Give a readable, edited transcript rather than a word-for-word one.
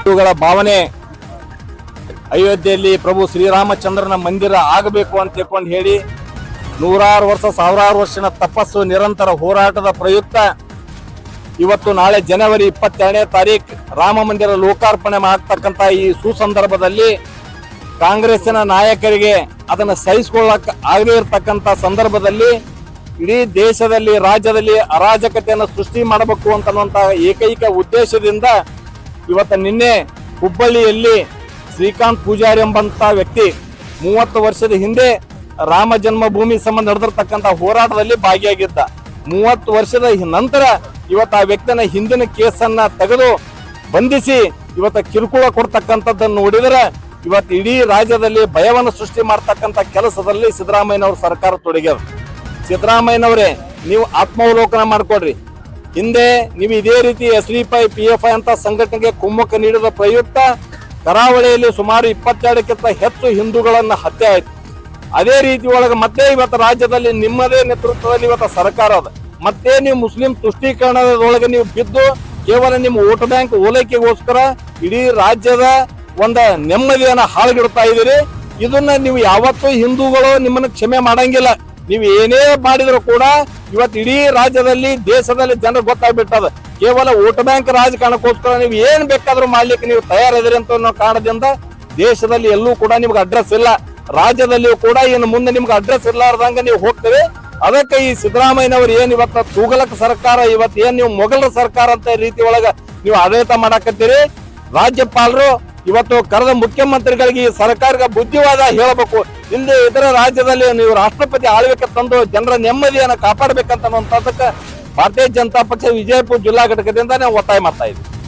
ಇವುಗಳ ಭಾವನೆ ಅಯೋಧ್ಯೆಯಲ್ಲಿ ಪ್ರಭು ಶ್ರೀರಾಮಚಂದ್ರನ ಮಂದಿರ ಆಗಬೇಕು ಅಂತ ತಿಳ್ಕೊಂಡು ಹೇಳಿ ನೂರಾರು ವರ್ಷ ಸಾವಿರಾರು ವರ್ಷದ ತಪಸ್ಸು ನಿರಂತರ ಹೋರಾಟದ ಪ್ರಯುಕ್ತ ಇವತ್ತು ನಾಳೆ ಜನವರಿ 22ನೇ ತಾರೀಕು ರಾಮ ಮಂದಿರ ಲೋಕಾರ್ಪಣೆ ಮಾಡ್ತಕ್ಕಂಥ ಈ ಸುಸಂದರ್ಭದಲ್ಲಿ ಕಾಂಗ್ರೆಸ್ಸಿನ ನಾಯಕರಿಗೆ ಅದನ್ನು ಸಹಿಸಿಕೊಳ್ಳಕ್ ಆಗದೇ ಇರತಕ್ಕಂಥ ಸಂದರ್ಭದಲ್ಲಿ ಇಡೀ ದೇಶದಲ್ಲಿ ರಾಜ್ಯದಲ್ಲಿ ಅರಾಜಕತೆಯನ್ನು ಸೃಷ್ಟಿ ಮಾಡಬೇಕು ಅಂತನ್ನುವಂತ ಏಕೈಕ ಉದ್ದೇಶದಿಂದ ಇವತ್ತು ನಿನ್ನೆ ಹುಬ್ಬಳ್ಳಿಯಲ್ಲಿ ಶ್ರೀಕಾಂತ್ ಪೂಜಾರಿ ಎಂಬಂತ ವ್ಯಕ್ತಿ 30 ವರ್ಷದ ಹಿಂದೆ ರಾಮ ಜನ್ಮಭೂಮಿ ಸಂಬಂಧ ನಡೆದಿರ್ತಕ್ಕಂಥ ಹೋರಾಟದಲ್ಲಿ ಭಾಗಿಯಾಗಿದ್ದ. 30 ವರ್ಷದ ನಂತರ ಇವತ್ತು ಆ ವ್ಯಕ್ತಿನ ಹಿಂದಿನ ಕೇಸನ್ನ ತೆಗೆದು ಬಂಧಿಸಿ ಇವತ್ತು ಕಿರುಕುಳ ಕೊಡ್ತಕ್ಕಂಥದ್ದನ್ನು ನೋಡಿದರೆ ಇವತ್ತು ಇಡೀ ರಾಜ್ಯದಲ್ಲಿ ಭಯವನ್ನು ಸೃಷ್ಟಿ ಮಾಡ್ತಕ್ಕಂಥ ಕೆಲಸದಲ್ಲಿ ಸಿದ್ದರಾಮಯ್ಯನವ್ರ ಸರ್ಕಾರ ತೊಡಗ್ಯದ. ಸಿದ್ದರಾಮಯ್ಯನವರೇ, ನೀವು ಆತ್ಮಾವಲೋಕನ ಮಾಡ್ಕೊಡ್ರಿ. ಹಿಂದೆ ನೀವು ಇದೇ ರೀತಿ SDPI PFI ಅಂತ ಸಂಘಟನೆಗೆ ಕುಮ್ಮಕ್ಕು ನೀಡಿದ ಪ್ರಯುಕ್ತ ಕರಾವಳಿಯಲ್ಲಿ ಸುಮಾರು 22ಕ್ಕಿಂತ ಹೆಚ್ಚು ಹಿಂದೂಗಳನ್ನ ಹತ್ಯೆ ಆಯ್ತು. ಅದೇ ರೀತಿ ಒಳಗೆ ಮತ್ತೆ ಇವತ್ತು ರಾಜ್ಯದಲ್ಲಿ ನಿಮ್ಮದೇ ನೇತೃತ್ವದಲ್ಲಿ ಇವತ್ತು ಸರ್ಕಾರ ಅದ. ಮತ್ತೆ ನೀವು ಮುಸ್ಲಿಂ ತುಷ್ಟೀಕರಣದೊಳಗೆ ನೀವು ಬಿದ್ದು ಕೇವಲ ನಿಮ್ಮ ವೋಟ್ ಬ್ಯಾಂಕ್ ಓಲೈಕೆಗೋಸ್ಕರ ಇಡೀ ರಾಜ್ಯದ ಒಂದು ನೆಮ್ಮದಿಯನ್ನ ಹಾಳುಗಿಡ್ತಾ ಇದ್ದೀರಿ. ಇದನ್ನ ನೀವು ಯಾವತ್ತೂ ಹಿಂದೂಗಳು ನಿಮ್ಮನ್ನ ಕ್ಷಮೆ ಮಾಡಂಗಿಲ್ಲ. ನೀವು ಏನೇ ಮಾಡಿದ್ರು ಕೂಡ ಇವತ್ತು ಇಡೀ ರಾಜ್ಯದಲ್ಲಿ ದೇಶದಲ್ಲಿ ಜನರು ಗೊತ್ತಾಗ್ಬಿಟ್ಟದ. ಕೇವಲ ವೋಟ್ ಬ್ಯಾಂಕ್ ರಾಜಕಾರಣಕ್ಕೋಸ್ಕರ ನೀವು ಏನ್ ಬೇಕಾದ್ರೂ ಮಾಡ್ಲಿಕ್ಕೆ ನೀವು ತಯಾರಿದ್ರಿ ಅಂತ ಅನ್ನೋ ಕಾರಣದಿಂದ ದೇಶದಲ್ಲಿ ಎಲ್ಲೂ ಕೂಡ ನಿಮ್ಗೆ ಅಡ್ರೆಸ್ ಇಲ್ಲ. ರಾಜ್ಯದಲ್ಲಿಯೂ ಕೂಡ ಇನ್ನು ಮುಂದೆ ನಿಮ್ಗೆ ಅಡ್ರೆಸ್ ಇರ್ಲಾರ್ದಂಗ ನೀವು ಹೋಗ್ತೇವೆ. ಅದಕ್ಕೆ ಈ ಸಿದ್ದರಾಮಯ್ಯನವರು ಏನ್ ಇವತ್ತ ತೂಗಲಕ್ ಸರ್ಕಾರ, ಇವತ್ತು ಏನ್ ನೀವು ಮೊಘಲರ ಸರ್ಕಾರ ಅಂತ ರೀತಿ ಒಳಗ ನೀವು ಆಡಳಿತ ಮಾಡಾಕತ್ತೀರಿ. ರಾಜ್ಯಪಾಲರು ಇವತ್ತು ಕರೆದ ಮುಖ್ಯಮಂತ್ರಿಗಳಿಗೆ ಈ ಸರ್ಕಾರಕ್ಕೆ ಬುದ್ಧಿವಾದ ಹೇಳಬೇಕು. ಇಲ್ಲಿ ಇತರ ರಾಜ್ಯದಲ್ಲಿ ನೀವು ರಾಷ್ಟ್ರಪತಿ ಆಳ್ವಿಕೆ ತಂದು ಜನರ ನೆಮ್ಮದಿಯನ್ನು ಕಾಪಾಡಬೇಕಂತ ಭಾರತೀಯ ಜನತಾ ಪಕ್ಷ ವಿಜಯಪುರ ಜಿಲ್ಲಾ ಘಟಕದಿಂದ ನಾವು ಒತ್ತಾಯ ಮಾಡ್ತಾ ಇದ್ದೀವಿ.